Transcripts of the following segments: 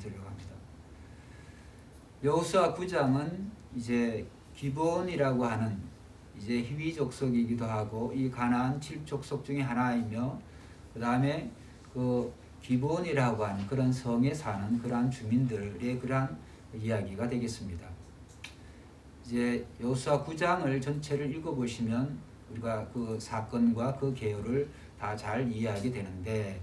드리려고 합니다. 여호수아 9장은 이제 기브온이라고 하는 이제 히위 족속이기도 하고 이 가나안 7족속 중에 하나이며 그 다음에 그 기브온이라고 하는 그런 성에 사는 그러한 주민들의 그러한 이야기가 되겠습니다. 이제 여호수아 9장을 전체를 읽어보시면 우리가 그 사건과 그 개요를 다 잘 이해하게 되는데,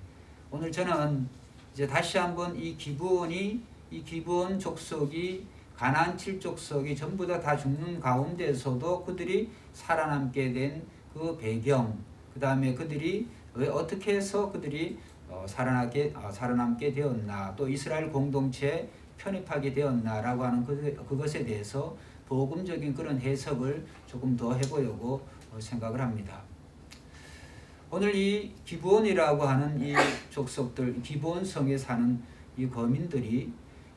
오늘 저는 이제 다시 한번 이 기브온 족속이 가나안 7족속이 전부 다 죽는 가운데서도 그들이 살아남게 된 그 배경, 그 다음에 그들이 왜 어떻게 해서 그들이 살아남게 되었나, 또 이스라엘 공동체에 편입하게 되었나라고 하는 그것에 대해서 복음적인 그런 해석을 조금 더 해보려고 생각을 합니다. 오늘 이 기브온이라고 하는 이 족속들, 기브온 성에 사는 이 거민들이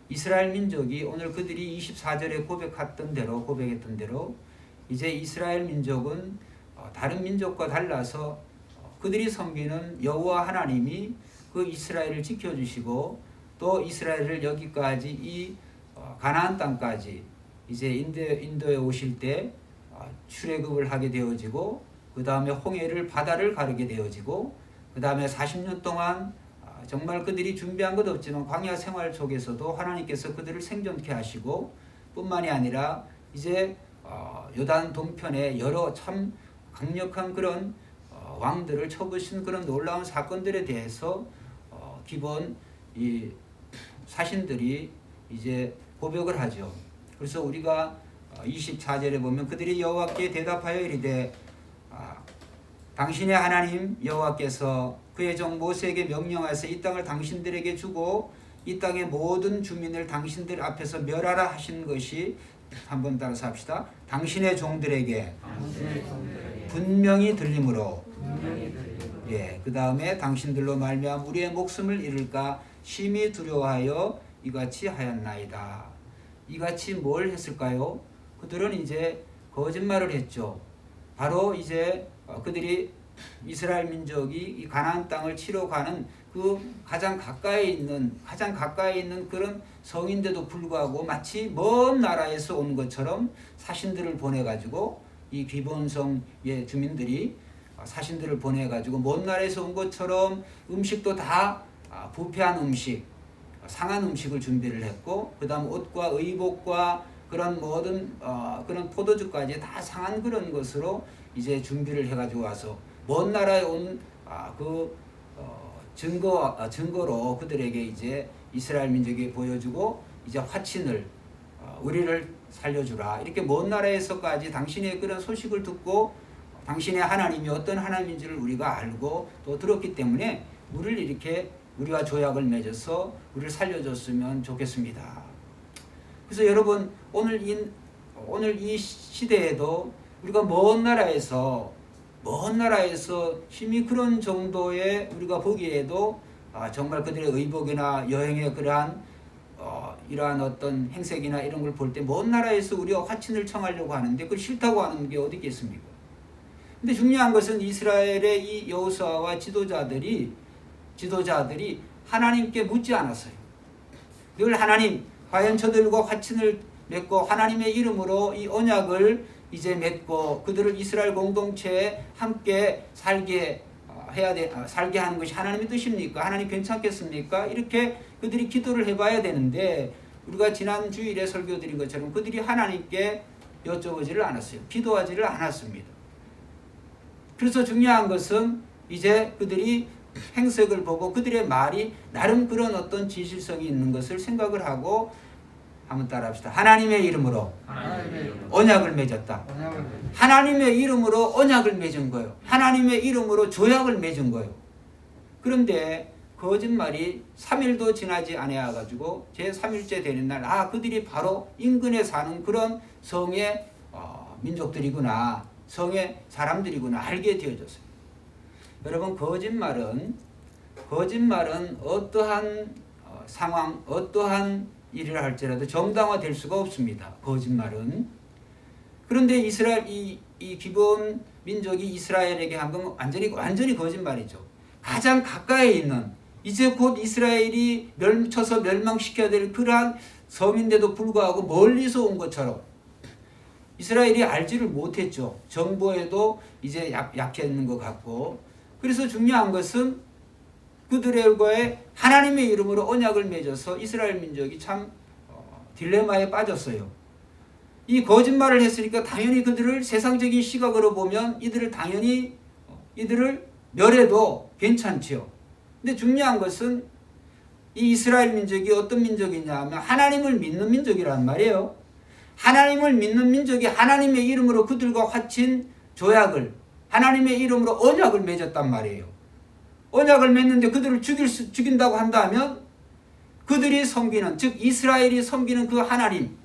이스라엘 민족이 오늘 그들이 24절에 고백했던 대로 이제 이스라엘 민족은 다른 민족과 달라서 그들이 섬기는 여호와 하나님이 그 이스라엘을 지켜주시고 또 이스라엘을 여기까지 이 가나안 땅까지 이제 인도에 오실 때 출애굽을 하게 되어지고, 그 다음에 홍해를 바다를 가르게 되어지고, 그 다음에 40년 동안 정말 그들이 준비한 것 없지만 광야 생활 속에서도 하나님께서 그들을 생존케 하시고, 뿐만이 아니라 이제 요단 동편에 여러 참 강력한 그런 왕들을 쳐부신 그런 놀라운 사건들에 대해서 기본 이 사신들이 이제 고백을 하죠. 그래서 우리가 24절에 보면 그들이 여호와께 대답하여 이르되 당신의 하나님 여호와께서 그의 종 모세에게 명령하여서 이 땅을 당신들에게 주고 이 땅의 모든 주민을 당신들 앞에서 멸하라 하신 것이, 한번 따라서 합시다. 당신의 종들에게 분명히 들림으로, 그 다음에 당신들로 말미암아 우리의 목숨을 잃을까 심히 두려워하여 이같이 하였나이다. 이같이 뭘 했을까요? 그들은 이제 거짓말을 했죠. 바로 이제 그들이 이스라엘 민족이 이 가나안 땅을 치러 가는 그 가장 가까이 있는 그런 성인데도 불구하고 마치 먼 나라에서 온 것처럼 사신들을 보내가지고 이 기브온성의 주민들이 사신들을 보내가지고 먼 나라에서 온 것처럼 음식도 다 부패한 음식, 상한 음식을 준비를 했고, 그 다음 옷과 의복과 그런 모든 그런 포도주까지 다 상한 그런 것으로 이제 준비를 해가지고 와서 먼 나라에 온 증거로 그들에게 이제 이스라엘 민족이 보여주고 이제 화친을 우리를 살려주라, 이렇게 먼 나라에서까지 당신의 그런 소식을 듣고 당신의 하나님이 어떤 하나님인지를 우리가 알고 또 들었기 때문에 우리와 조약을 맺어서 우리를 살려줬으면 좋겠습니다. 그래서 여러분 오늘 이 시대에도 우리가 먼 나라에서 심히 그런 정도의 우리가 보기에도 정말 그들의 의복이나 여행의 그러한 이러한 어떤 행색이나 이런 걸 볼 때 먼 나라에서 우리가 화친을 청하려고 하는데 그걸 싫다고 하는 게 어디 있겠습니까? 근데 중요한 것은 이스라엘의 이 여호수아와 지도자들이 하나님께 묻지 않았어요. 늘 하나님, 과연 저들과 화친을 맺고 하나님의 이름으로 이 언약을 이제 맺고 그들을 이스라엘 공동체에 함께 살게 하는 것이 하나님의 뜻입니까? 하나님 괜찮겠습니까? 이렇게 그들이 기도를 해봐야 되는데, 우리가 지난 주일에 설교드린 것처럼 그들이 하나님께 여쭤보지를 않았어요. 기도하지를 않았습니다. 그래서 중요한 것은 이제 그들이 행색을 보고 그들의 말이 나름 그런 어떤 진실성이 있는 것을 생각을 하고, 한번 따라합시다. 하나님의 이름으로 언약을 맺었다. 하나님의 이름으로 언약을 맺은 거예요. 하나님의 이름으로 조약을 맺은 거예요. 그런데 거짓말이 3일도 지나지 아니하가지고 제3일째 되는 날, 그들이 바로 인근에 사는 그런 성의 민족들이구나, 성의 사람들이구나 알게 되어졌어요. 여러분, 거짓말은 어떠한 상황, 어떠한 일을 할지라도 정당화될 수가 없습니다. 거짓말은. 그런데 이스라엘 이 기브온 민족이 이스라엘에게 한 건 완전히 거짓말이죠. 가장 가까이 있는 이제 곧 이스라엘이 쳐서 멸망시켜야 될 그러한 섬인데도 불구하고 멀리서 온 것처럼 이스라엘이 알지를 못했죠. 정보에도 이제 약했는 것 같고. 그래서 중요한 것은 그들과의 하나님의 이름으로 언약을 맺어서 이스라엘 민족이 참 딜레마에 빠졌어요. 이 거짓말을 했으니까 당연히 그들을 세상적인 시각으로 보면 이들을 멸해도 괜찮지요. 근데 중요한 것은 이 이스라엘 민족이 어떤 민족이냐 하면 하나님을 믿는 민족이란 말이에요. 하나님을 믿는 민족이 하나님의 이름으로 그들과 화친 조약을 하나님의 이름으로 언약을 맺었단 말이에요. 언약을 맺는데 그들을 죽인다고 한다면 그들이 섬기는, 즉 이스라엘이 섬기는 그 하나님,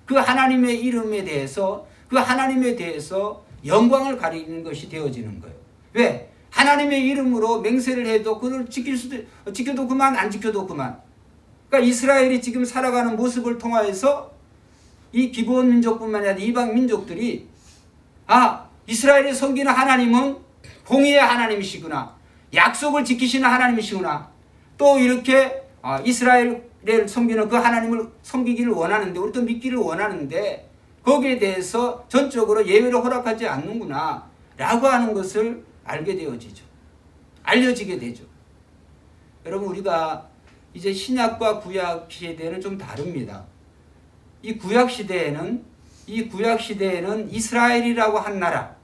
그 하나님의 이름에 대해서, 그 하나님에 대해서 영광을 가리는 것이 되어지는 거예요. 왜? 하나님의 이름으로 맹세를 해도 그걸 지켜도 그만, 안 지켜도 그만. 그러니까 이스라엘이 지금 살아가는 모습을 통하여서 이 기브온 민족뿐만 아니라 이방 민족들이 이스라엘이 섬기는 하나님은 공의의 하나님이시구나. 약속을 지키시는 하나님이시구나. 또 이렇게 이스라엘을 섬기는 그 하나님을 섬기기를 원하는데, 우리도 믿기를 원하는데 거기에 대해서 전적으로 예외를 허락하지 않는구나 라고 하는 것을 알게 되어지죠. 알려지게 되죠. 여러분, 우리가 이제 신약과 구약 시대는 좀 다릅니다. 이 구약 시대에는 이스라엘이라고 한 나라,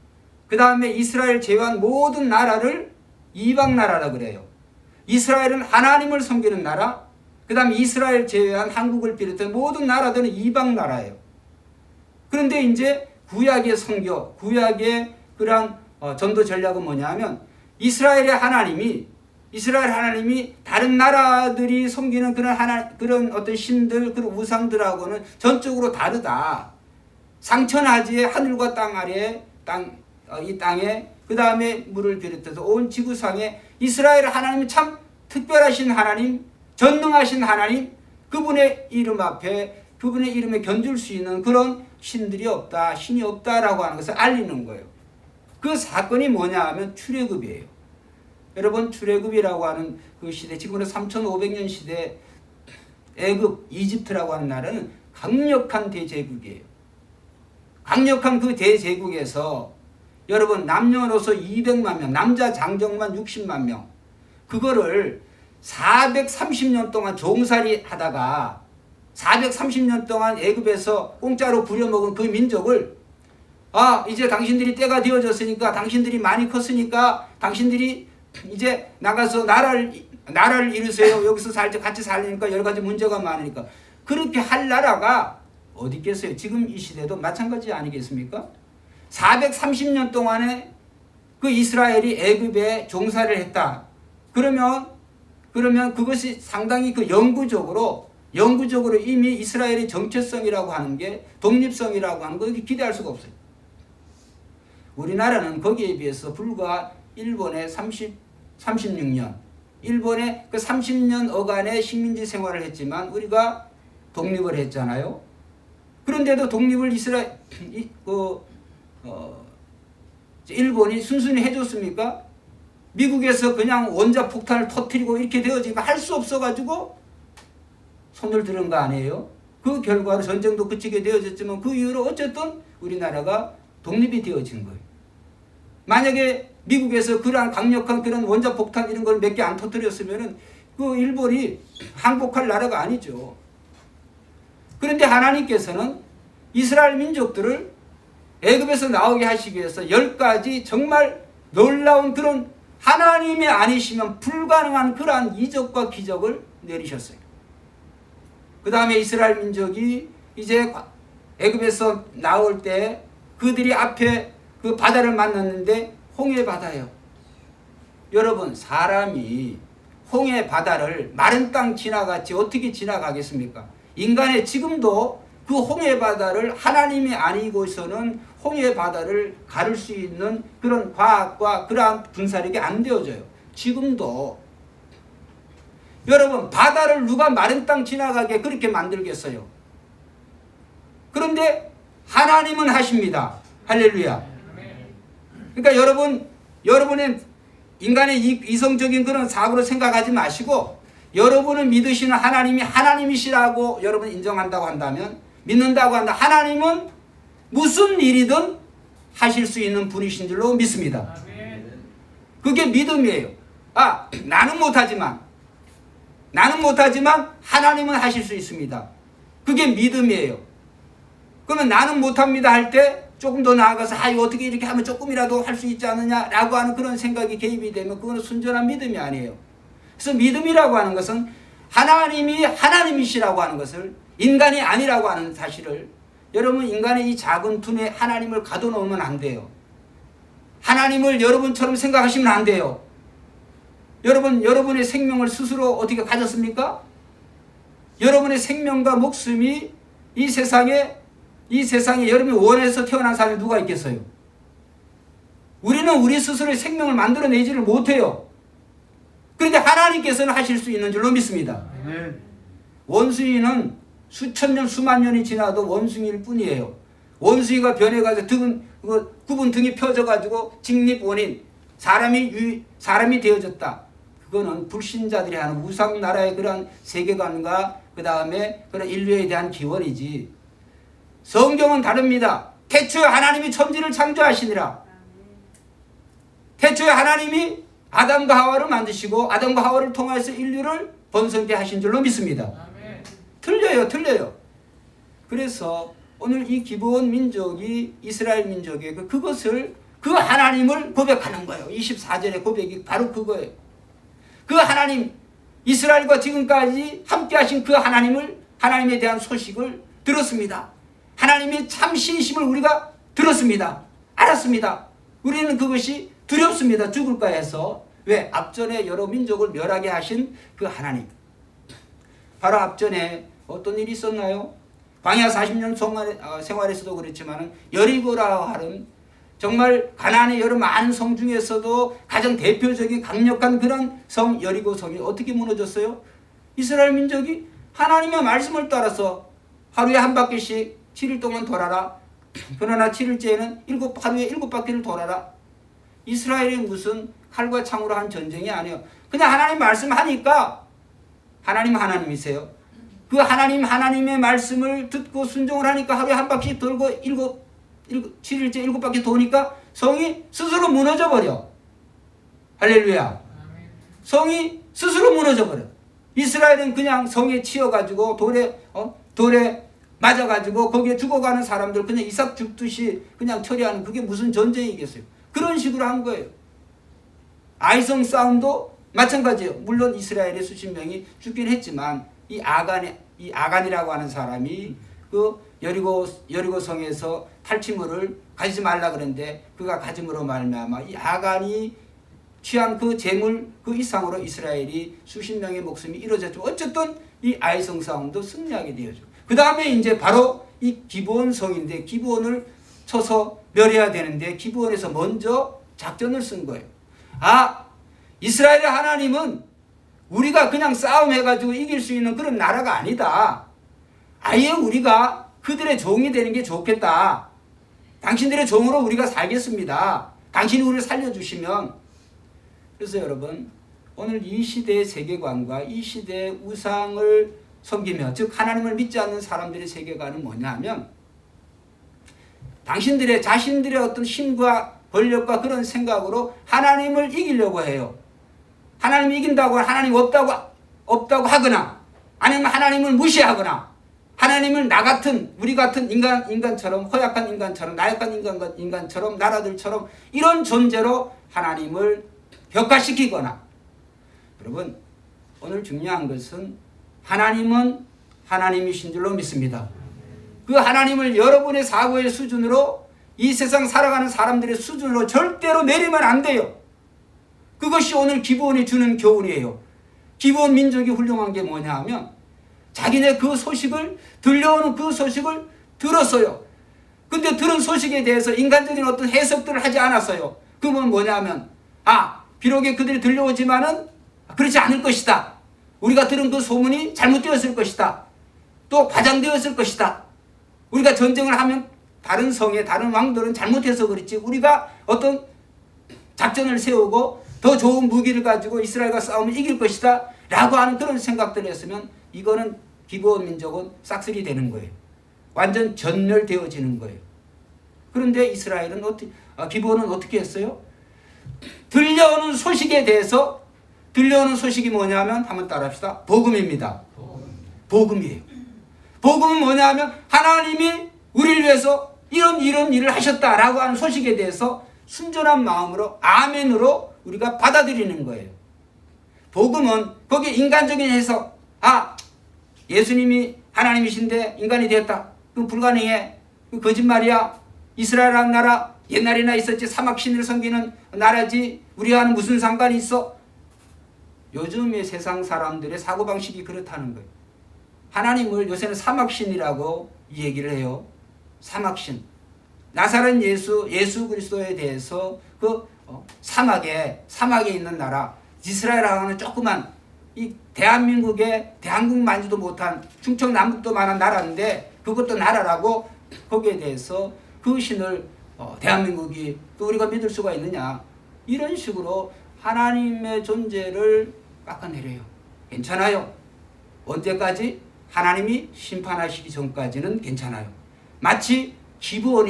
그 다음에 이스라엘 제외한 모든 나라를 이방 나라라 그래요. 이스라엘은 하나님을 섬기는 나라, 그 다음에 이스라엘 제외한 한국을 비롯한 모든 나라들은 이방 나라예요. 그런데 이제 구약의 선교, 구약의 그런 전도 전략은 뭐냐 하면 이스라엘 하나님이 다른 나라들이 섬기는 그런 어떤 신들, 그런 우상들하고는 전적으로 다르다. 상천하지의 하늘과 땅 아래, 이 땅에, 그 다음에 물을 비롯해서 온 지구상에 이스라엘 하나님이 참 특별하신 하나님, 전능하신 하나님, 그분의 이름 앞에, 그분의 이름에 견줄 수 있는 그런 신들이 없다, 신이 없다라고 하는 것을 알리는 거예요. 그 사건이 뭐냐 하면 출애굽이에요. 여러분, 출애굽이라고 하는 그 시대, 지금으로 3500년 시대 애굽, 이집트라고 하는 나라는 강력한 대제국이에요. 강력한 그 대제국에서 여러분, 남녀노소 200만 명, 남자 장정만 60만 명, 그거를 430년 동안 종살이 하다가 430년 동안 애굽에서 공짜로 부려먹은 그 민족을 이제 당신들이 때가 되어졌으니까, 당신들이 많이 컸으니까 당신들이 이제 나가서 나라를 이루세요. 여기서 같이 살려니까 여러 가지 문제가 많으니까. 그렇게 할 나라가 어디 있겠어요? 지금 이 시대도 마찬가지 아니겠습니까? 430년 동안에 그 이스라엘이 애굽에 종살이를 했다. 그러면 그것이 상당히 그 영구적으로 이미 이스라엘의 정체성이라고 하는 게, 독립성이라고 하는 거 기대할 수가 없어요. 우리나라는 거기에 비해서 불과 일본의 36년, 일본의 그 30년 어간의 식민지 생활을 했지만 우리가 독립을 했잖아요. 그런데도 독립을 일본이 순순히 해줬습니까? 미국에서 그냥 원자폭탄을 터뜨리고 이렇게 되어지니까 할 수 없어가지고 손을 들은 거 아니에요? 그 결과로 전쟁도 그치게 되어졌지만 그 이후로 어쨌든 우리나라가 독립이 되어진 거예요. 만약에 미국에서 그러한 강력한 그런 원자폭탄 이런 걸 몇 개 안 터뜨렸으면은 그 일본이 항복할 나라가 아니죠. 그런데 하나님께서는 이스라엘 민족들을 애굽에서 나오게 하시기 위해서 10가지 정말 놀라운 그런 하나님이 아니시면 불가능한 그러한 이적과 기적을 내리셨어요. 그 다음에 이스라엘 민족이 이제 애굽에서 나올 때 그들이 앞에 그 바다를 만났는데 홍해 바다예요. 여러분, 사람이 홍해 바다를 마른 땅 지나갔지 어떻게 지나가겠습니까? 인간의 지금도 그 홍해 바다를 하나님이 아니고서는 홍해 바다를 가를 수 있는 그런 과학과 그러한 분사력이 안 되어져요. 지금도. 여러분, 바다를 누가 마른 땅 지나가게 그렇게 만들겠어요? 그런데 하나님은 하십니다. 할렐루야. 그러니까 여러분의 인간의 이성적인 그런 사고로 생각하지 마시고 여러분은 믿으시는 하나님이 하나님이시라고 여러분 인정한다고 한다면, 믿는다고 한다. 하나님은 무슨 일이든 하실 수 있는 분이신 줄로 믿습니다. 그게 믿음이에요. 나는 못하지만 하나님은 하실 수 있습니다. 그게 믿음이에요. 그러면 나는 못합니다 할 때 조금 더 나아가서 이거 어떻게 이렇게 하면 조금이라도 할 수 있지 않느냐라고 하는 그런 생각이 개입이 되면 그건 순전한 믿음이 아니에요. 그래서 믿음이라고 하는 것은 하나님이 하나님이시라고 하는 것을, 인간이 아니라고 하는 사실을, 여러분 인간의 이 작은 둔에 하나님을 가둬놓으면 안 돼요. 하나님을 여러분처럼 생각하시면 안 돼요. 여러분의 생명을 스스로 어떻게 가졌습니까? 여러분의 생명과 목숨이 이 세상에 여러분이 원해서 태어난 사람이 누가 있겠어요? 우리는 우리 스스로의 생명을 만들어내지를 못해요. 그런데 하나님께서는 하실 수 있는 줄로 믿습니다. 원숭이는 수천 년, 수만 년이 지나도 원숭이일 뿐이에요. 원숭이가 변해가지고 굽은 등이 펴져가지고 직립원인, 사람이 되어졌다. 그거는 불신자들이 하는 우상나라의 그런 세계관과 그 다음에 그런 인류에 대한 기원이지. 성경은 다릅니다. 태초에 하나님이 천지를 창조하시니라. 태초에 하나님이 아담과 하와를 만드시고 아담과 하와를 통해서 인류를 번성케 하신 줄로 믿습니다. 틀려요. 그래서 오늘 이 기브온 민족이 이스라엘 민족이에요. 그것을, 그 하나님을 고백하는 거예요. 24절의 고백이 바로 그거예요. 그 하나님, 이스라엘과 지금까지 함께 하신 그 하나님에 대한 소식을 들었습니다. 하나님의 참 신이심을 우리가 들었습니다. 알았습니다. 우리는 그것이 두렵습니다. 죽을까 해서. 왜? 앞전에 여러 민족을 멸하게 하신 그 하나님. 바로 앞전에 어떤 일이 있었나요? 광야 40년 생활에서도 그렇지만 여리고라 하는 정말 가나안의 여러 많은 성 중에서도 가장 대표적인 강력한 그런 성 여리고 성이 어떻게 무너졌어요? 이스라엘 민족이 하나님의 말씀을 따라서 하루에 한 바퀴씩 7일 동안 돌아라. 그러나 7일째에는 하루에 7바퀴를 돌아라. 이스라엘이 무슨 칼과 창으로 한 전쟁이 아니에요. 그냥 하나님 말씀하니까, 하나님 하나님이세요. 그 하나님의 말씀을 듣고 순종을 하니까 하루에 한 바퀴 돌고 7일째 7바퀴 도니까 성이 스스로 무너져 버려. 할렐루야. 성이 스스로 무너져 버려. 이스라엘은 그냥 성에 치여가지고 돌에 맞아가지고 거기에 죽어가는 사람들 그냥 이삭 죽듯이 그냥 처리하는, 그게 무슨 전쟁이겠어요. 그런 식으로 한 거예요. 아이성 싸움도 마찬가지예요. 물론 이스라엘의 수십 명이 죽긴 했지만 이 아간이라고 하는 사람이 그 여리고 성에서 탈취물을 가지지 말라 그랬는데 그가 가짐으로 말미암아 이 아간이 취한 그 재물 그 이상으로 이스라엘이 수십 명의 목숨이 잃어졌죠. 어쨌든 이 아이성 싸움도 승리하게 되어죠. 그 다음에 이제 바로 이 기브온 성인데, 기브온을 쳐서 멸해야 되는데 기브온에서 먼저 작전을 쓴 거예요. 이스라엘의 하나님은 우리가 그냥 싸움해가지고 이길 수 있는 그런 나라가 아니다. 아예 우리가 그들의 종이 되는 게 좋겠다. 당신들의 종으로 우리가 살겠습니다. 당신이 우리를 살려주시면. 그래서 여러분, 오늘 이 시대의 세계관과 이 시대의 우상을 섬기며, 즉 하나님을 믿지 않는 사람들의 세계관은 뭐냐 하면, 자신들의 어떤 힘과 권력과 그런 생각으로 하나님을 이기려고 해요. 하나님을 이긴다고 하나님 없다고 하거나, 아니면 하나님을 무시하거나, 하나님을 우리 같은 인간처럼, 허약한 인간처럼, 나약한 인간처럼, 나라들처럼 이런 존재로 하나님을 격화시키거나. 여러분, 오늘 중요한 것은 하나님은 하나님이신 줄로 믿습니다. 그 하나님을 여러분의 사고의 수준으로, 이 세상 살아가는 사람들의 수준으로 절대로 내리면 안 돼요. 그것이 오늘 기브온이 주는 교훈이에요. 기브온 민족이 훌륭한 게 뭐냐 하면 자기네 들려오는 그 소식을 들었어요. 근데 들은 소식에 대해서 인간적인 어떤 해석들을 하지 않았어요. 그건 뭐냐 하면 비록 그들이 들려오지만은 그렇지 않을 것이다. 우리가 들은 그 소문이 잘못되었을 것이다. 또 과장되었을 것이다. 우리가 전쟁을 하면 다른 성의 다른 왕들은 잘못해서 그렇지, 우리가 어떤 작전을 세우고 더 좋은 무기를 가지고 이스라엘과 싸우면 이길 것이다 라고 하는 그런 생각들을 했으면 이거는 기브온 민족은 싹쓸이 되는 거예요. 완전 전멸되어지는 거예요. 그런데 이스라엘은 기브온은 어떻게 했어요? 들려오는 소식에 대해서, 들려오는 소식이 뭐냐면 한번 따라합시다. 복음입니다. 복음이에요. 복음은 뭐냐면 하나님이 우리를 위해서 이런 일을 하셨다라고 하는 소식에 대해서 순전한 마음으로 아멘으로 우리가 받아들이는 거예요. 복음은 거기에 인간적인 해석, 예수님이 하나님이신데 인간이 되었다. 그건 불가능해. 그 거짓말이야. 이스라엘이라는 나라 옛날이나 있었지. 사막신을 섬기는 나라지. 우리와는 무슨 상관이 있어? 요즘의 세상 사람들의 사고방식이 그렇다는 거예요. 하나님을 요새는 사막신이라고 얘기를 해요. 사막신. 나사렛 예수 그리스도에 대해서 사막에 있는 나라, 이스라엘하고는 조그만 이 대한국 만지도 못한 충청남북도만한 나라인데 그것도 나라라고 거기에 대해서 그 신을 대한민국이 또 우리가 믿을 수가 있느냐, 이런 식으로 하나님의 존재를 깎아내려요. 괜찮아요. 언제까지? 하나님이 심판하시기 전까지는 괜찮아요. 마치 기브온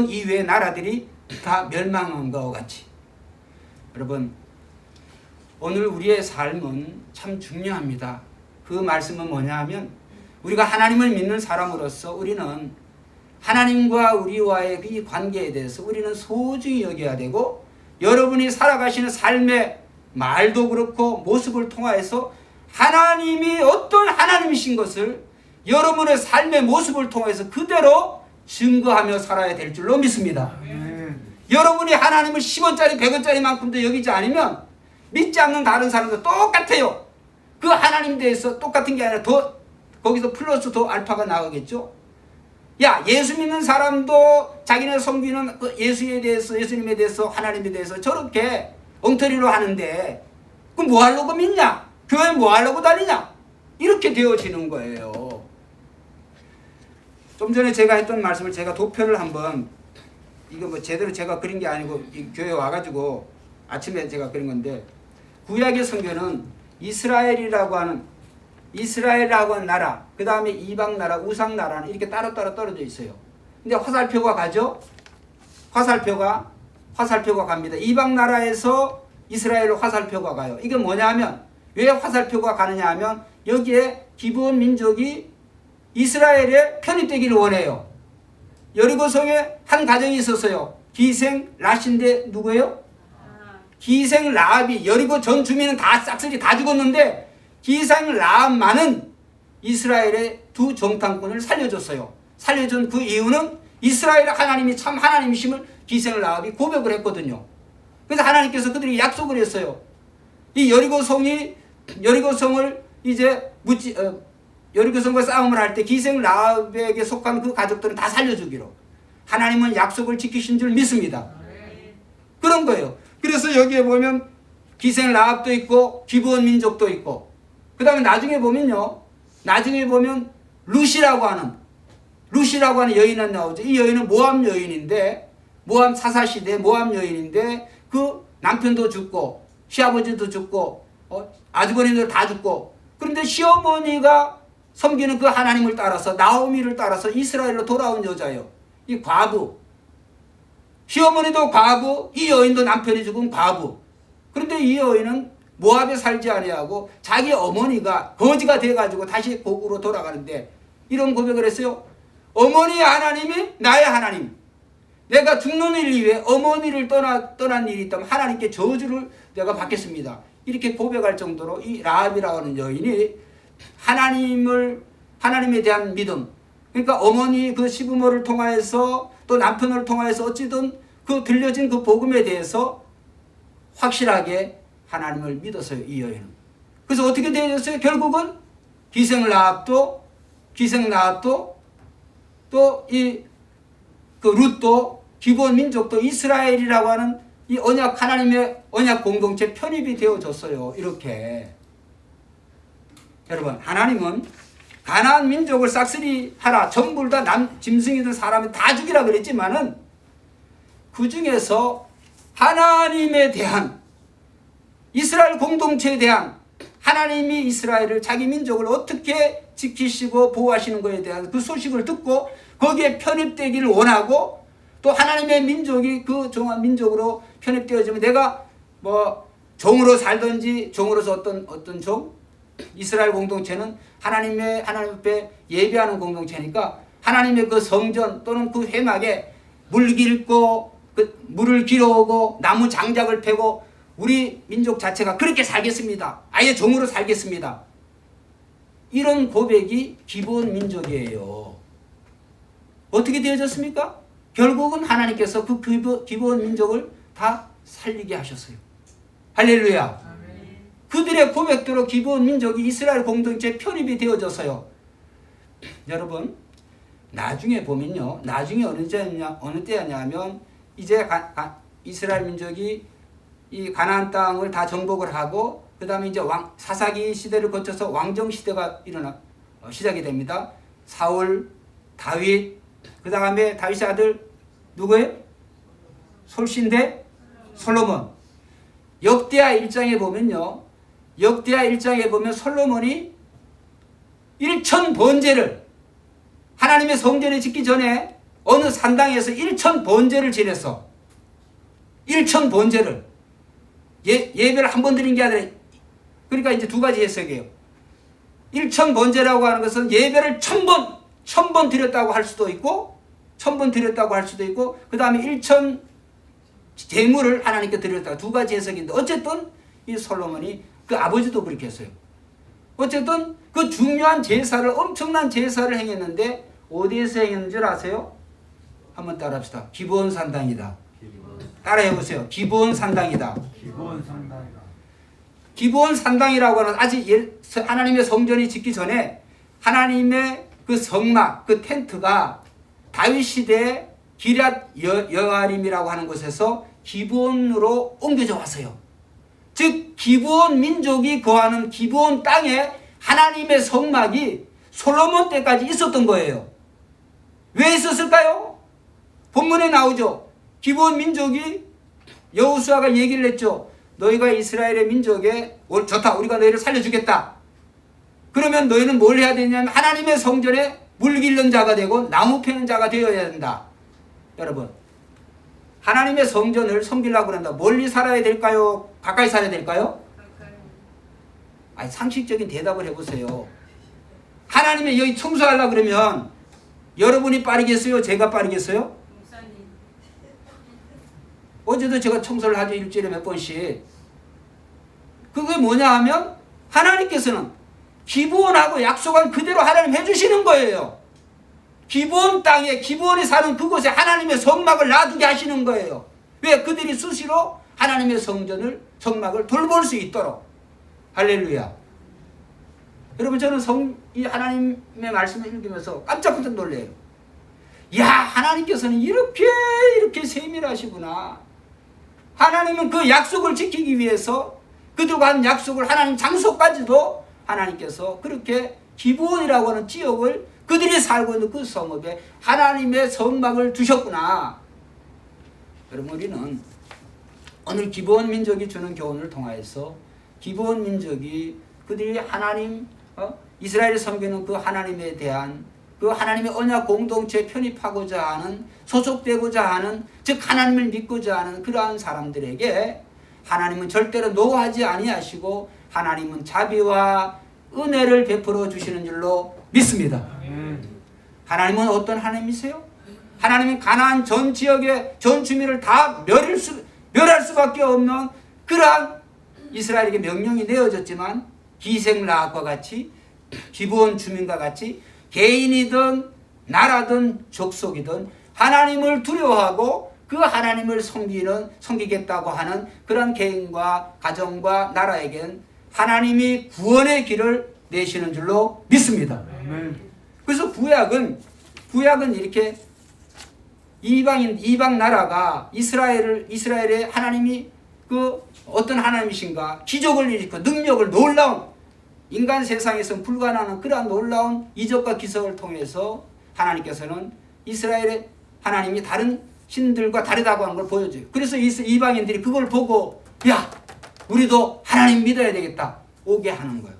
이외의 나라들이 다 멸망한 것과 같이. 여러분, 오늘 우리의 삶은 참 중요합니다. 그 말씀은 뭐냐 하면 우리가 하나님을 믿는 사람으로서 우리는 하나님과 우리와의 이 관계에 대해서 우리는 소중히 여겨야 되고, 여러분이 살아가시는 삶의 말도 그렇고 모습을 통하여서 하나님이 어떤 하나님이신 것을 여러분의 삶의 모습을 통해서 그대로 증거하며 살아야 될 줄로 믿습니다. 여러분이 하나님을 10원짜리 100원짜리만큼도 여기지 않으면 믿지 않는 다른 사람도 똑같아요. 그 하나님 대해서 똑같은 게 아니라 더 거기서 플러스 더 알파가 나오겠죠. 예수 믿는 사람도 자기네 섬기는 그 예수님에 대해서 하나님에 대해서 저렇게 엉터리로 하는데 그럼 뭐 하려고 믿냐? 교회 뭐 하려고 다니냐? 이렇게 되어지는 거예요. 좀 전에 제가 했던 말씀을 제가 도표를 한번, 이거 제대로 제가 그린 게 아니고 이 교회 와가지고 아침에 제가 그린 건데, 구약의 성경은 이스라엘이라고 하는 나라, 그 다음에 이방 나라, 우상 나라는 이렇게 따로따로 떨어져 있어요. 근데 화살표가 가죠? 화살표가 갑니다. 이방 나라에서 이스라엘로 화살표가 가요. 이게 뭐냐면, 왜 화살표가 가느냐 하면 여기에 기브온 민족이 이스라엘에 편입되기를 원해요. 여리고성에 한 가정이 있었어요. 기생 라신데 누구예요? 기생 라합이, 여리고 전 주민은 다 싹쓸이 다 죽었는데 기생 라합만은 이스라엘의 두 정탐꾼을 살려줬어요. 살려준 그 이유는 이스라엘의 하나님이 참 하나님이심을 기생 라합이 고백을 했거든요. 그래서 하나님께서 그들이 약속을 했어요. 이 여리고성을 이제 여리고성과 싸움을 할 때 기생 라합에게 속한 그 가족들은 다 살려주기로 하나님은 약속을 지키신 줄 믿습니다. 그런 거예요. 그래서 여기에 보면 기생 라합도 있고 기브온 민족도 있고, 그 다음에 나중에 보면 루시라고 하는 여인은 나오죠. 이 여인은 모압 여인인데, 모압 사사시대 모압 여인인데 그 남편도 죽고 시아버지도 죽고 아주버니도 다 죽고, 그런데 시어머니가 섬기는 그 하나님을 따라서 나오미를 따라서 이스라엘로 돌아온 여자예요. 이 과부. 시어머니도 과부, 이 여인도 남편이 죽은 과부. 그런데 이 여인은 모압에 살지 아니하고 자기 어머니가 거지가 돼가지고 다시 고국으로 돌아가는데 이런 고백을 했어요. 어머니의 하나님이 나의 하나님. 내가 죽는 일 이후에 어머니를 떠난 일이 있다면 하나님께 저주를 내가 받겠습니다. 이렇게 고백할 정도로 이 라합이라고 하는 여인이 하나님에 대한 믿음, 그러니까 어머니 그 시부모를 통하여서 또 남편을 통하여서 어찌든 그 들려진 그 복음에 대해서 확실하게 하나님을 믿었어요, 이 여인은. 그래서 어떻게 되었어요? 결국은 기생 라합도 또 이 그 룻도 기브온 민족도 이스라엘이라고 하는 이 하나님의 언약 공동체 편입이 되어졌어요. 이렇게. 여러분, 하나님은 가나안 민족을 싹쓸이 하라, 전부 다 짐승이든 사람이 다 죽이라 그랬지만은 그 중에서 하나님에 대한 이스라엘 공동체에 대한 하나님이 이스라엘을 자기 민족을 어떻게 지키시고 보호하시는 것에 대한 그 소식을 듣고 거기에 편입되기를 원하고 또 하나님의 민족이 그 종한 민족으로 편입되어지면 내가 뭐 종으로 살든지 종으로서 어떤 종 이스라엘 공동체는 하나님 앞에 예배하는 공동체니까 하나님의 그 성전 또는 그 회막에 물 길고 그 물을 길어오고 나무 장작을 패고 우리 민족 자체가 그렇게 살겠습니다. 아예 종으로 살겠습니다. 이런 고백이 기본 민족이에요. 어떻게 되어졌습니까? 결국은 하나님께서 그 기본 민족을 다 살리게 하셨어요. 할렐루야. 그들의 고백대로 기본 민족이 이스라엘 공동체에 편입이 되어져서요. 여러분 나중에 보면요. 나중에 어느 때였냐면 이제 이스라엘 민족이 이 가나안 땅을 다 정복을 하고 그 다음에 이제 사사기 시대를 거쳐서 왕정 시대가 시작이 됩니다. 사울, 다윗, 그 다음에 다윗의 아들 누구예요? 솔신대 솔로몬. 역대하 1장에 보면요. 역대하 1장에 보면 솔로몬이 1000번제를 하나님의 성전에 짓기 전에 어느 산당에서 1000번제를 지냈어. 1000번제를. 예배를 한 번 드린 게 아니라 그러니까 이제 두 가지 해석이에요. 1000번제라고 하는 것은 예배를 1000번 드렸다고 할 수도 있고 1000번 드렸다고 할 수도 있고 그 다음에 1000 제물을 하나님께 드렸다. 두 가지 해석인데 어쨌든 이 솔로몬이 그 아버지도 그렇게 했어요. 어쨌든 그 중요한 제사를 엄청난 제사를 행했는데 어디에서 행했는 줄 아세요? 한번 따라합시다. 기브온 산당이다. 따라해보세요. 기브온 산당이다. 기본 상당이다. 기브온 산당이라고 하는 아직 하나님의 성전이 짓기 전에 하나님의 그 성막, 그 텐트가 다윗 시대에 기럇 여아림이라고 하는 곳에서 기브온으로 옮겨져 왔어요. 즉 기브온 민족이 거하는 기브온 땅에 하나님의 성막이 솔로몬 때까지 있었던 거예요. 왜 있었을까요? 본문에 나오죠. 기브온 민족이 여호수아가 얘기를 했죠. 너희가 이스라엘의 민족에 좋다. 우리가 너희를 살려주겠다. 그러면 너희는 뭘 해야 되냐면 하나님의 성전에 물 길는 자가 되고 나무 패는 자가 되어야 된다. 여러분 하나님의 성전을 섬기려고 한다. 멀리 살아야 될까요? 가까이 살아야 될까요? 아니, 상식적인 대답을 해보세요. 하나님의 여기 청소하려고 그러면 여러분이 빠르겠어요? 제가 빠르겠어요? 어제도 제가 청소를 하죠. 일주일에 몇 번씩. 그게 뭐냐 하면 하나님께서는 기브온하고 약속한 그대로 하나님 해주시는 거예요. 기브온 땅에 기브온이 사는 그곳에 하나님의 성막을 놔두게 하시는 거예요. 왜? 그들이 수시로 하나님의 성막을 돌볼 수 있도록. 할렐루야. 여러분 저는 이 하나님의 말씀을 읽으면서 깜짝깜짝 놀래요. 야, 하나님께서는 이렇게 세밀하시구나. 하나님은 그 약속을 지키기 위해서 그들과 한 약속을 하나님 장소까지도 하나님께서 그렇게 기브온이라고 하는 지역을 그들이 살고 있는 그 성읍에 하나님의 성막을 두셨구나. 여러분 우리는 오늘 기브온 민족이 주는 교훈을 통하여서 기브온 민족이 그들이 하나님 이스라엘을 섬기는 그 하나님에 대한 그 하나님의 언약 공동체에 편입하고자 하는 소속되고자 하는 즉 하나님을 믿고자 하는 그러한 사람들에게 하나님은 절대로 노하지 아니하시고 하나님은 자비와 은혜를 베풀어 주시는 줄로 믿습니다. 하나님은 어떤 하나님이세요? 하나님은 가나안 전 지역의 전 주민을 다 멸할 수밖에 없는 그러한 이스라엘에게 명령이 내어졌지만 기생라합과 같이 기브온 주민과 같이 개인이든 나라든 족속이든 하나님을 두려워하고 그 하나님을 섬기겠다고 하는 그런 개인과 가정과 나라에겐 하나님이 구원의 길을 내시는 줄로 믿습니다. 그래서 구약은 이렇게 이방 나라가 이스라엘의 하나님이 그 어떤 하나님이신가 기적을 일으키고 능력을 놀라운 인간 세상에서 불가능한 그러한 놀라운 이적과 기적을 통해서 하나님께서는 이스라엘의 하나님이 다른 신들과 다르다고 하는 걸 보여줘요. 그래서 이방인들이 그걸 보고 야 우리도 하나님 믿어야 되겠다 오게 하는 거예요.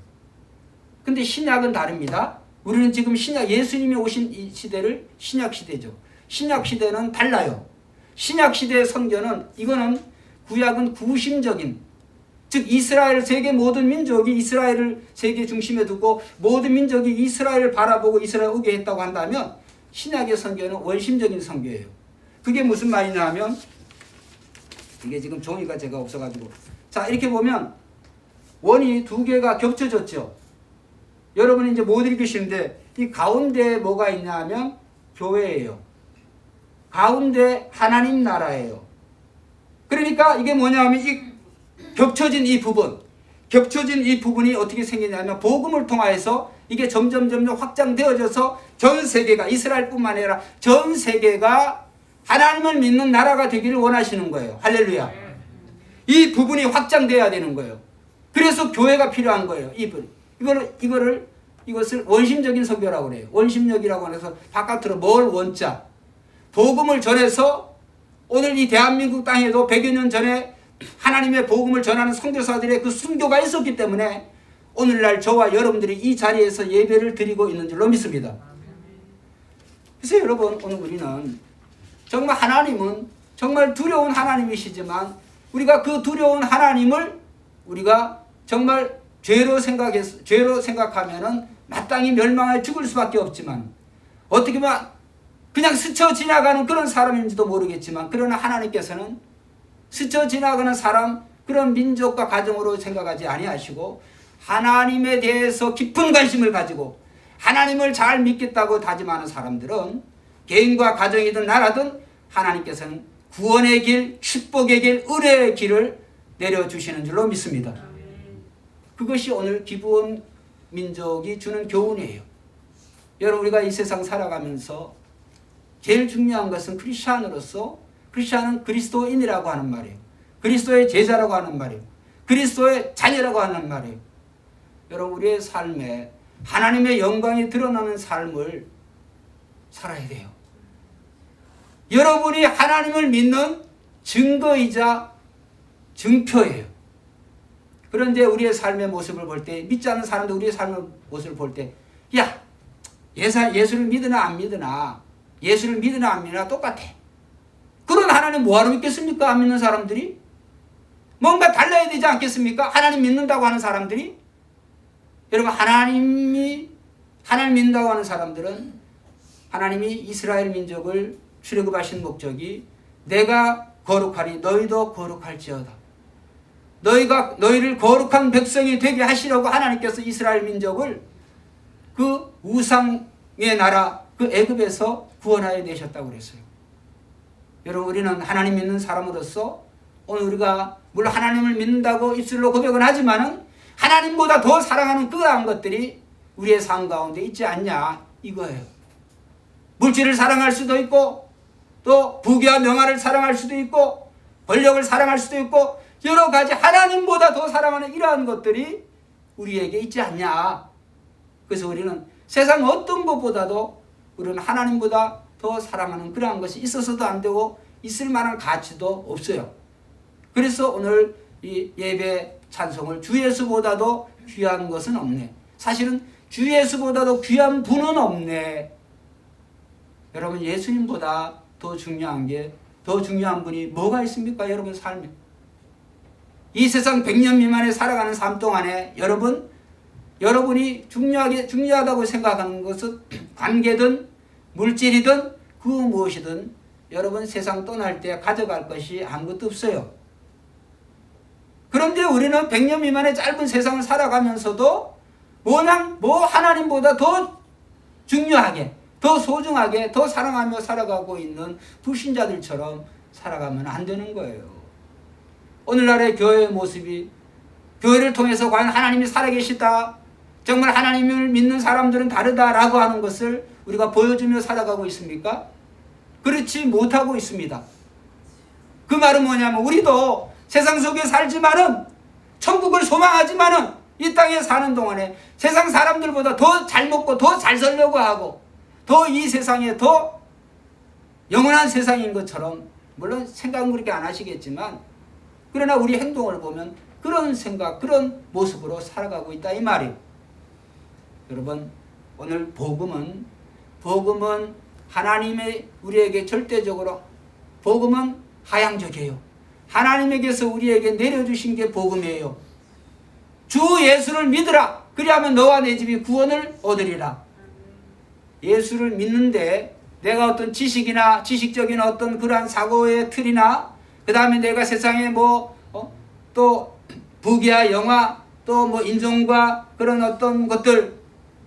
근데 신약은 다릅니다. 우리는 지금 신약, 예수님이 오신 이 시대를 신약 시대죠. 신약 시대는 달라요. 신약 시대의 선교는, 이거는 구약은 구심적인, 즉 이스라엘, 세계 모든 민족이 이스라엘을 세계 중심에 두고 모든 민족이 이스라엘을 바라보고 이스라엘 오게 했다고 한다면, 신약의 선교는 원심적인 선교예요. 그게 무슨 말이냐 하면, 이게 지금 종이가 제가 없어가지고, 자 이렇게 보면 원이 두 개가 겹쳐졌죠. 여러분이 이제 못 읽으시는데, 이 가운데 뭐가 있냐 하면 교회예요. 가운데 하나님 나라예요. 그러니까 이게 뭐냐 하면, 이 겹쳐진 이 부분이 어떻게 생기냐면, 복음을 통하여서 이게 점점 확장되어져서 전 세계가, 이스라엘뿐만 아니라 전 세계가 하나님을 믿는 나라가 되기를 원하시는 거예요. 할렐루야. 이 부분이 확장돼야 되는 거예요. 그래서 교회가 필요한 거예요. 이것을 원심적인 선교라고 그래요. 원심력이라고 해서 바깥으로 뭘 원자. 복음을 전해서 오늘 이 대한민국 땅에도 100여 년 전에 하나님의 복음을 전하는 선교사들의 그 순교가 있었기 때문에 오늘날 저와 여러분들이 이 자리에서 예배를 드리고 있는 줄로 믿습니다. 그래서 여러분, 오늘 우리는 정말 하나님은 정말 두려운 하나님이시지만, 우리가 그 두려운 하나님을 우리가 정말 죄로 생각하면은 마땅히 멸망해 죽을 수밖에 없지만, 어떻게 보면 그냥 스쳐 지나가는 그런 사람인지도 모르겠지만, 그러나 하나님께서는 스쳐 지나가는 사람, 그런 민족과 가정으로 생각하지 아니하시고, 하나님에 대해서 깊은 관심을 가지고 하나님을 잘 믿겠다고 다짐하는 사람들은, 개인과 가정이든 나라든 하나님께서는 구원의 길, 축복의 길, 은혜의 길을 내려주시는 줄로 믿습니다. 그것이 오늘 기브온 민족이 주는 교훈이에요. 여러분, 우리가 이 세상 살아가면서 제일 중요한 것은 크리스찬으로서, 크리스찬은 그리스도인이라고 하는 말이에요. 그리스도의 제자라고 하는 말이에요. 그리스도의 자녀라고 하는 말이에요. 여러분, 우리의 삶에 하나님의 영광이 드러나는 삶을 살아야 돼요. 여러분이 하나님을 믿는 증거이자 증표예요. 그런데 우리의 삶의 모습을 볼 때, 믿지 않는 사람도 우리의 삶의 모습을 볼 때, 야, 예수를 믿으나 안 믿으나, 예수를 믿으나 안 믿으나 똑같아. 그런 하나님 뭐하러 믿겠습니까? 안 믿는 사람들이? 뭔가 달라야 되지 않겠습니까? 하나님 믿는다고 하는 사람들이? 여러분, 하나님 믿는다고 하는 사람들은, 하나님이 이스라엘 민족을 출애굽하신 목적이 내가 거룩하리 너희도 거룩할지어다. 너희를 거룩한 백성이 되게 하시려고 하나님께서 이스라엘 민족을 그 우상의 나라, 그 애굽에서 구원하여 내셨다고 그랬어요. 여러분, 우리는 하나님 믿는 사람으로서 오늘 우리가 물론 하나님을 믿는다고 입술로 고백은 하지만은 하나님보다 더 사랑하는 그러한 것들이 우리의 삶 가운데 있지 않냐, 이거예요. 물질을 사랑할 수도 있고, 또 부귀와 명화를 사랑할 수도 있고, 권력을 사랑할 수도 있고, 여러 가지 하나님보다 더 사랑하는 이러한 것들이 우리에게 있지 않냐. 그래서 우리는 세상 어떤 것보다도 우리는 하나님보다 더 사랑하는 그러한 것이 있어서도 안 되고 있을 만한 가치도 없어요. 그래서 오늘 이 예배 찬송을 주 예수보다도 귀한 것은 없네. 사실은 주 예수보다도 귀한 분은 없네. 여러분, 예수님보다 더 중요한 분이 뭐가 있습니까? 여러분 삶에. 이 세상 100년 미만에 살아가는 삶 동안에 여러분이 중요하다고 생각하는 것은 관계든 물질이든 그 무엇이든 여러분 세상 떠날 때 가져갈 것이 아무것도 없어요. 그런데 우리는 100년 미만의 짧은 세상을 살아가면서도 하나님보다 더 중요하게, 더 소중하게, 더 사랑하며 살아가고 있는 불신자들처럼 살아가면 안 되는 거예요. 오늘날의 교회의 모습이, 교회를 통해서 과연 하나님이 살아계시다, 정말 하나님을 믿는 사람들은 다르다라고 하는 것을 우리가 보여주며 살아가고 있습니까? 그렇지 못하고 있습니다. 그 말은 뭐냐면, 우리도 세상 속에 살지만은, 천국을 소망하지만은, 이 땅에 사는 동안에 세상 사람들보다 더 잘 먹고 더 잘 살려고 하고, 더 이 세상에 더 영원한 세상인 것처럼, 물론 생각은 그렇게 안 하시겠지만, 그러나 우리 행동을 보면 그런 생각, 그런 모습으로 살아가고 있다 이 말이에요. 여러분, 오늘 복음은 하나님의 우리에게 절대적으로 복음은 하향적이에요. 하나님에게서 우리에게 내려주신 게 복음이에요. 주 예수를 믿으라. 그리하면 너와 내 집이 구원을 얻으리라. 예수를 믿는데 내가 어떤 지식이나 지식적인 어떤 그러한 사고의 틀이나 그 다음에 내가 세상에 또 부귀와 영화 또 인종과 그런 어떤 것들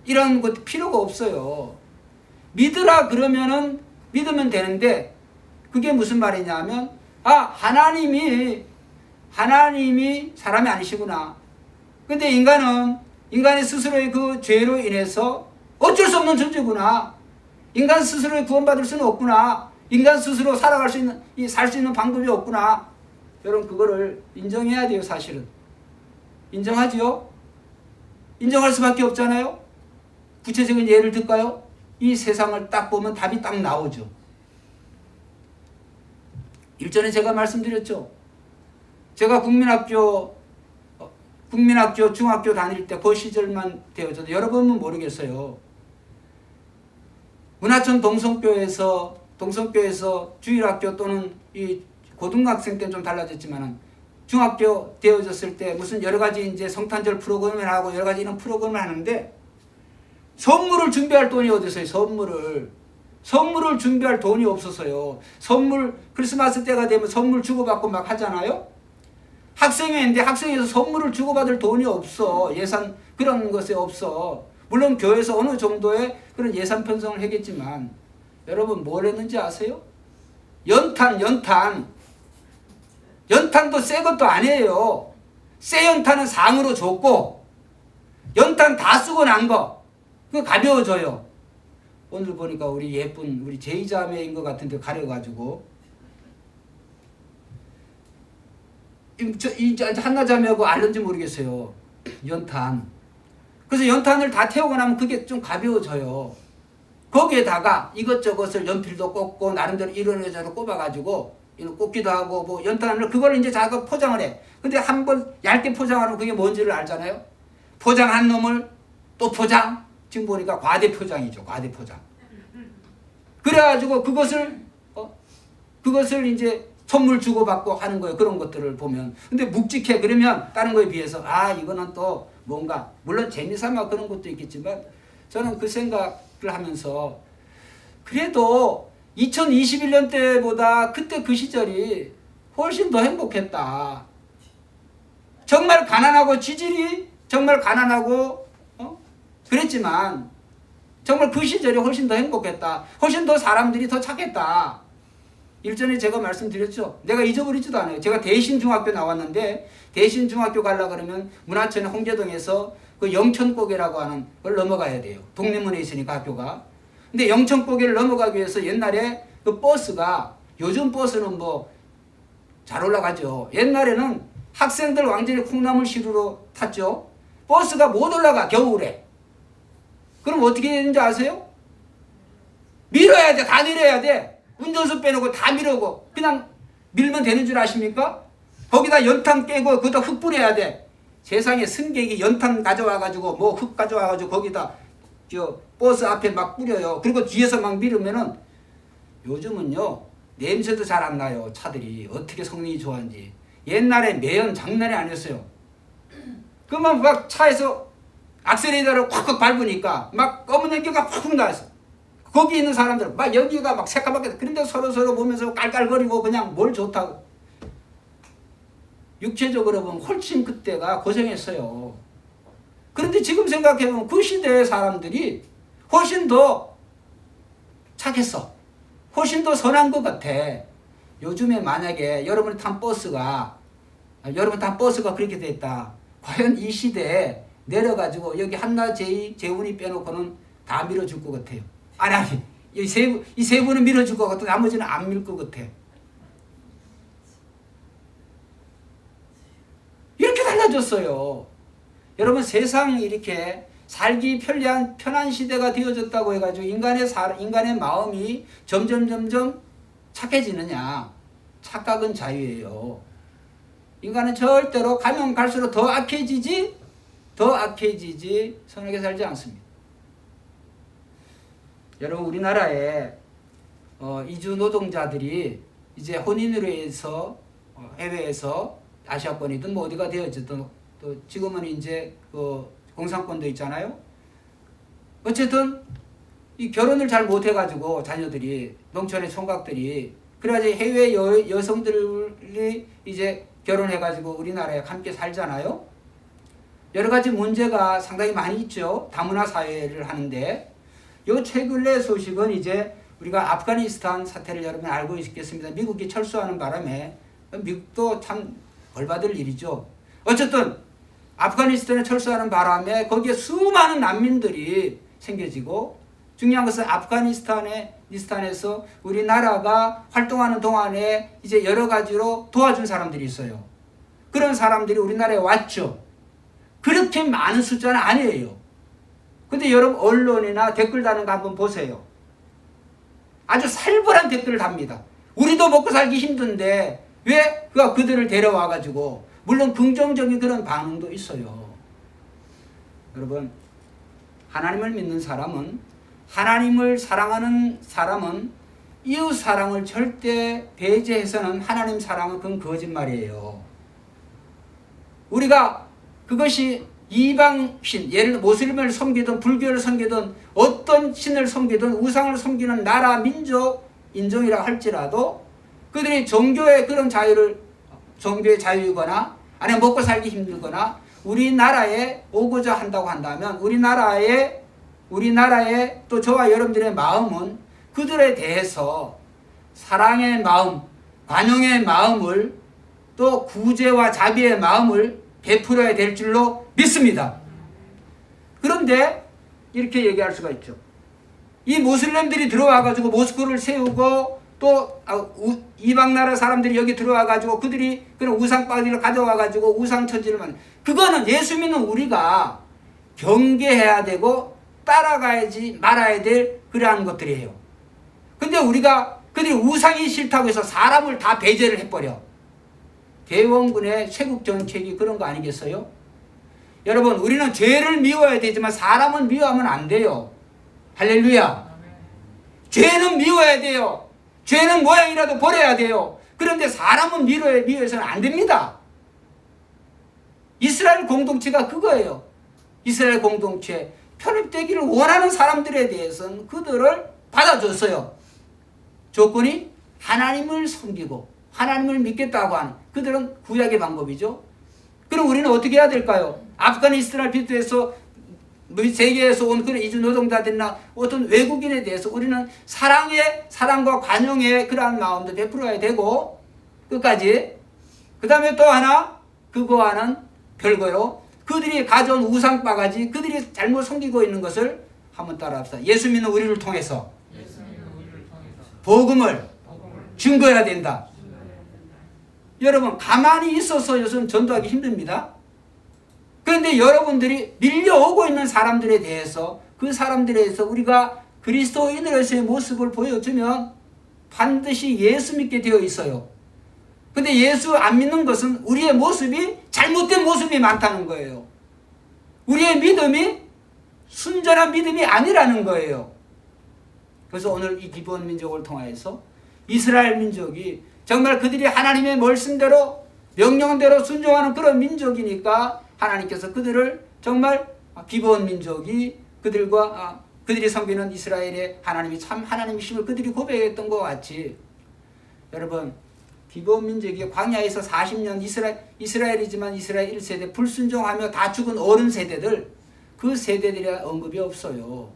이런 것 필요가 없어요. 믿으라 그러면은 믿으면 되는데 그게 무슨 말이냐면 하나님이 사람이 아니시구나. 근데 인간의 스스로의 그 죄로 인해서 어쩔 수 없는 존재구나. 인간 스스로 구원받을 수는 없구나. 인간 스스로 살 수 있는 방법이 없구나. 여러분 그거를 인정해야 돼요. 사실은 인정하지요? 인정할 수밖에 없잖아요. 구체적인 예를 들까요? 이 세상을 딱 보면 답이 딱 나오죠. 일전에 제가 말씀드렸죠. 제가 국민학교 중학교 다닐 때 그 시절만 되어져도 여러분은 모르겠어요. 문화촌 동성교에서 주일학교 또는 이 고등학생 때는 좀 달라졌지만은 중학교 되어졌을 때 무슨 여러 가지 이제 성탄절 프로그램을 하고 여러 가지 이런 프로그램을 하는데 선물을 준비할 돈이 어디 있어요? 선물을 준비할 돈이 없어서요. 크리스마스 때가 되면 선물 주고받고 막 하잖아요. 학생회인데 학생회에서 선물을 주고받을 돈이 없어. 예산 그런 것이 없어. 물론 교회에서 어느 정도의 그런 예산 편성을 하겠지만 여러분 뭘 했는지 아세요? 연탄도 새 것도 아니에요. 새 연탄은 상으로 줬고 연탄 다 쓰고 난 거 그거 가벼워져요. 오늘 보니까 우리 예쁜 우리 제이자매인 것 같은데 가려가지고 이 한나자매하고 알는지 모르겠어요. 연탄. 그래서 연탄을 다 태우고 나면 그게 좀 가벼워져요. 거기에다가 이것저것을 연필도 꽂고 나름대로 이런 의자로 꼽아가지고 꽂기도 하고 연탄을 그걸 이제 자기가 포장을 해. 근데 한번 얇게 포장하면 그게 뭔지를 알잖아요. 포장한 놈을 또 포장. 지금 보니까 과대포장이죠. 과대포장. 그래가지고 그것을 이제 선물 주고받고 하는 거예요. 그런 것들을 보면. 근데 묵직해. 그러면 다른 거에 비해서 이거는 또 뭔가 물론 재미삼아 그런 것도 있겠지만 저는 그 생각을 하면서 그래도 2021년 때보다 그때 그 시절이 훨씬 더 행복했다. 정말 가난하고 지질이 정말 가난하고 그랬지만 정말 그 시절이 훨씬 더 행복했다. 훨씬 더 사람들이 더 착했다. 일전에 제가 말씀드렸죠. 내가 잊어버리지도 않아요. 제가 대신중학교 나왔는데 대신중학교 가려고 그러면 문화촌 홍제동에서 그 영천고개라고 하는 걸 넘어가야 돼요. 동대문에 있으니까 학교가. 근데 영천고개를 넘어가기 위해서 옛날에 그 버스가 요즘 버스는 잘 올라가죠. 옛날에는 학생들 완전히 콩나물 시루로 탔죠. 버스가 못 올라가 겨울에. 그럼 어떻게 되는지 아세요? 밀어야 돼. 다 내려야 돼. 운전수 빼놓고 다 밀고 그냥 밀면 되는 줄 아십니까? 거기다 연탄 깨고 거기다 흙 뿌려야 돼. 세상에 승객이 연탄 가져와가지고 흙 가져와가지고 거기다 버스 앞에 막 뿌려요. 그리고 뒤에서 막 밀으면은 요즘은요 냄새도 잘 안 나요. 차들이 어떻게 성능이 좋아한지. 옛날에 매연 장난이 아니었어요. 그러면 막 차에서 악셀레이터를 콱콱 밟으니까 막 검은 연기가 팍 나왔어. 거기 있는 사람들 막 여기가 막 새까맣게 그런데 서로 보면서 깔깔거리고 그냥 뭘 좋다고. 육체적으로 보면 훨씬 그때가 고생했어요. 그런데 지금 생각해보면 그 시대의 사람들이 훨씬 더 착했어. 훨씬 더 선한 것 같아. 요즘에 만약에 여러분이 탄 버스가 그렇게 됐다. 과연 이 시대에 내려가지고 여기 한나 재훈이 빼놓고는 다 밀어줄 것 같아요. 아니 이 세 분은 밀어줄 것 같고 나머지는 안 밀 것 같아. 이렇게 달라졌어요. 여러분 세상이 이렇게 살기 편한 시대가 되어졌다고 해가지고 인간의 마음이 점점 착해지느냐? 착각은 자유예요. 인간은 절대로 가면 갈수록 더 악해지지 선하게 살지 않습니다. 여러분, 우리나라에 이주 노동자들이 이제 혼인으로 해서 해외에서 아시아권이든 뭐 어디가 되어졌든 또 지금은 이제 그 공산권도 있잖아요. 어쨌든 이 결혼을 잘 못해가지고 자녀들이 농촌의 총각들이 그래야지 해외 여성들이 이제 결혼해가지고 우리나라에 함께 살잖아요. 여러 가지 문제가 상당히 많이 있죠. 다문화 사회를 하는데 요 최근의 소식은 이제 우리가 아프가니스탄 사태를 여러분 알고 있겠습니다. 미국이 철수하는 바람에 미국도 참 벌받을 일이죠. 어쨌든 아프가니스탄에 철수하는 바람에 거기에 수많은 난민들이 생겨지고 중요한 것은 아프가니스탄에서 우리나라가 활동하는 동안에 이제 여러 가지로 도와준 사람들이 있어요. 그런 사람들이 우리나라에 왔죠. 그렇게 많은 숫자는 아니에요. 근데 여러분 언론이나 댓글 다는 거 한번 보세요. 아주 살벌한 댓글을 답니다. 우리도 먹고 살기 힘든데 왜 그들을 데려와가지고, 물론 긍정적인 그런 반응도 있어요. 여러분, 하나님을 믿는 사람은, 하나님을 사랑하는 사람은 이웃 사랑을 절대 배제해서는 하나님 사랑은 그건 거짓말이에요. 우리가 그것이 이방신, 예를 들어 모슬림을 섬기든 불교를 섬기든 어떤 신을 섬기든 우상을 섬기는 나라, 민족, 인종이라 할지라도 그들이 종교의 그런 종교의 자유이거나 아니면 먹고 살기 힘들거나 우리나라에 오고자 한다고 한다면 우리나라에 또 저와 여러분들의 마음은 그들에 대해서 사랑의 마음, 관용의 마음을 또 구제와 자비의 마음을 베풀어야 될 줄로 믿습니다. 그런데 이렇게 얘기할 수가 있죠. 이 모슬렘들이 들어와가지고 모스크를 세우고 또 이방 나라 사람들이 여기 들어와가지고 그들이 그런 우상바디를 가져와가지고 우상천지를 만든, 그거는 예수 믿는 우리가 경계해야 되고 따라가야지 말아야 될 그러한 것들이에요. 근데 우리가 그들이 우상이 싫다고 해서 사람을 다 배제를 해버려. 대원군의 쇄국 정책이 그런 거 아니겠어요? 여러분, 우리는 죄를 미워야 되지만 사람은 미워하면 안 돼요. 할렐루야. 죄는 미워야 돼요. 죄는 모양이라도 버려야 돼요. 그런데 사람은 미워해서는 안 됩니다. 이스라엘 공동체가 그거예요. 이스라엘 공동체 편입되기를 원하는 사람들에 대해서는 그들을 받아줬어요. 조건이 하나님을 섬기고 하나님을 믿겠다고 하는, 그들은 구약의 방법이죠. 그럼 우리는 어떻게 해야 될까요? 아프가니스탄을 비롯해서 세계에서 온 그런 이주 노동자들이나 어떤 외국인에 대해서 우리는 사랑과 관용의 그러한 마음도 베풀어야 되고, 끝까지. 그 다음에 또 하나, 그거와는 별거요. 그들이 가져온 우상바가지, 그들이 잘못 섬기고 있는 것을 한번 따라합시다. 예수 믿는 우리를 통해서 복음을 증거해야 된다. 여러분, 가만히 있어서 요즘 전도하기 힘듭니다. 그런데 여러분들이 밀려오고 있는 사람들에 대해서, 그 사람들에 대해서 우리가 그리스도인으로서의 모습을 보여주면 반드시 예수 믿게 되어 있어요. 근데 예수 안 믿는 것은 우리의 모습이 잘못된 모습이 많다는 거예요. 우리의 믿음이 순전한 믿음이 아니라는 거예요. 그래서 오늘 이 기브온 민족을 통하여서 이스라엘 민족이 정말 그들이 하나님의 말씀대로 명령대로 순종하는 그런 민족이니까 하나님께서 그들을 정말 기브온 민족이 그들이 섬기는 이스라엘의 하나님이 참 하나님이심을 그들이 고백했던 것 같이, 여러분, 기브온 민족이 광야에서 40년 이스라엘이지만 이스라엘 1세대 불순종하며 다 죽은 어른 세대들, 그 세대들의 언급이 없어요.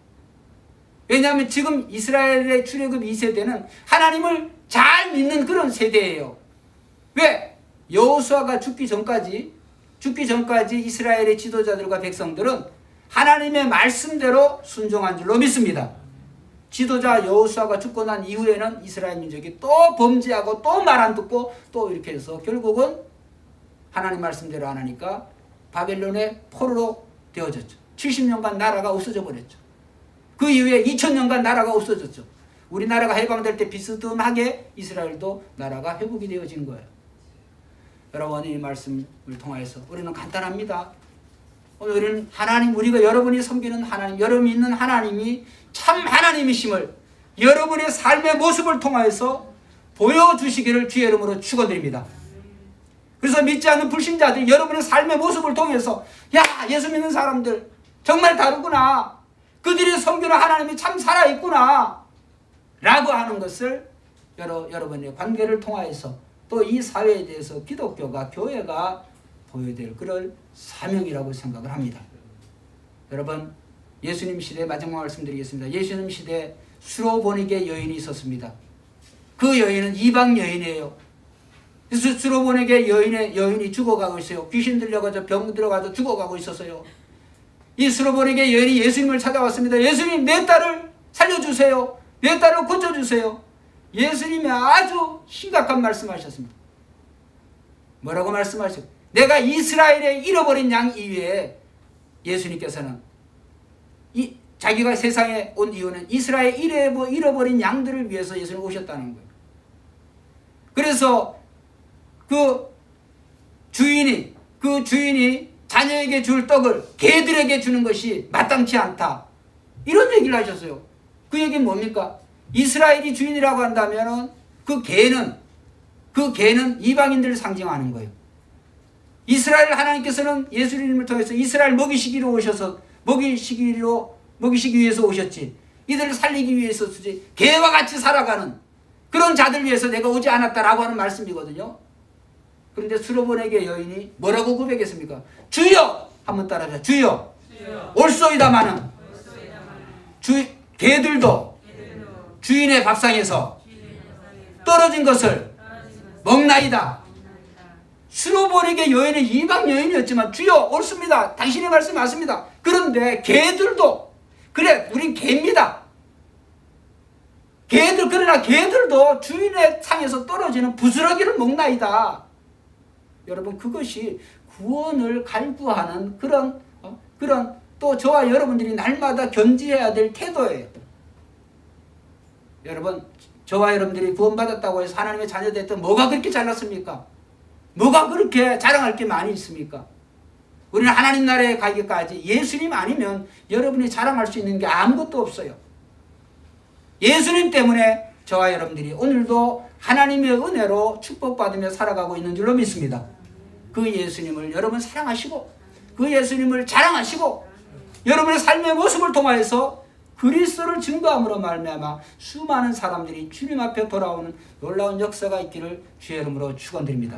왜냐하면 지금 이스라엘의 출애굽 2세대는 하나님을 잘 믿는 그런 세대예요. 왜? 여호수아가 죽기 전까지 이스라엘의 지도자들과 백성들은 하나님의 말씀대로 순종한 줄로 믿습니다. 지도자 여호수아가 죽고 난 이후에는 이스라엘 민족이 또 범죄하고 또 말 안 듣고 또 이렇게 해서 결국은 하나님 말씀대로 안 하니까 바벨론의 포로로 되어졌죠. 70년간 나라가 없어져 버렸죠. 그 이후에 2000년간 나라가 없어졌죠. 우리나라가 해방될 때 비스듬하게 이스라엘도 나라가 회복이 되어진 거예요. 여러분, 이 말씀을 통해서 우리는 간단합니다. 오늘 우리는 하나님, 우리가 여러분이 섬기는 하나님, 여러분이 있는 하나님이 참 하나님이심을 여러분의 삶의 모습을 통해서 보여주시기를 주의 이름으로 축원드립니다. 그래서 믿지 않는 불신자들 여러분의 삶의 모습을 통해서 야, 예수 믿는 사람들 정말 다르구나, 그들이 섬기는 하나님이 참 살아있구나 라고 하는 것을 여러분의 관계를 통해서 또 이 사회에 대해서 기독교가, 교회가 보여야 될 그럴 사명이라고 생각을 합니다. 여러분, 예수님 시대 마지막 말씀드리겠습니다. 예수님 시대에 수로보니게 여인이 있었습니다. 그 여인은 이방 여인이에요. 그래서 수로보니게 여인이 죽어가고 있어요. 귀신 들려가지고 병 들어가서 죽어가고 있었어요. 이 수로보니게 여인이 예수님을 찾아왔습니다. 예수님, 내 딸을 살려주세요. 내 딸을 고쳐주세요. 예수님이 아주 심각한 말씀하셨습니다. 뭐라고 말씀하셨어요? 내가 이스라엘에 잃어버린 양 이외에, 예수님께서는 자기가 세상에 온 이유는 이스라엘에 잃어버린 양들을 위해서 예수님 오셨다는 거예요. 그래서 그 주인이 자녀에게 줄 떡을 개들에게 주는 것이 마땅치 않다, 이런 얘기를 하셨어요. 그 얘기는 뭡니까? 이스라엘이 주인이라고 한다면 그 개는 이방인들을 상징하는 거예요. 이스라엘 하나님께서는 예수님을 통해서 이스라엘 먹이시기 위해서 오셨지, 이들을 살리기 위해서 오셨지, 개와 같이 살아가는 그런 자들 위해서 내가 오지 않았다라고 하는 말씀이거든요. 그런데 수로보니게 여인이 뭐라고 고백했습니까? 주여! 한번 따라하자. 주여! 올소이다마는 개들도 주인의 밥상에서 떨어진 것을 먹나이다. 수로보니게 여인은 이방 여인이었지만 주여, 옳습니다. 당신의 말씀 맞습니다. 그런데 개들도, 그래, 우린 개입니다. 그러나 개들도 주인의 상에서 떨어지는 부스러기를 먹나이다. 여러분, 그것이 구원을 갈구하는 그런 또 저와 여러분들이 날마다 견지해야 될 태도예요. 여러분, 저와 여러분들이 구원받았다고 해서 하나님의 자녀 됐던 뭐가 그렇게 잘났습니까? 뭐가 그렇게 자랑할 게 많이 있습니까? 우리는 하나님 나라에 가기까지 예수님 아니면 여러분이 자랑할 수 있는 게 아무것도 없어요. 예수님 때문에 저와 여러분들이 오늘도 하나님의 은혜로 축복받으며 살아가고 있는 줄로 믿습니다. 그 예수님을 여러분 사랑하시고, 그 예수님을 자랑하시고, 여러분의 삶의 모습을 통하여서 그리스도를 증거함으로 말미암아 수많은 사람들이 주님 앞에 돌아오는 놀라운 역사가 있기를 주의 이름으로 축원드립니다.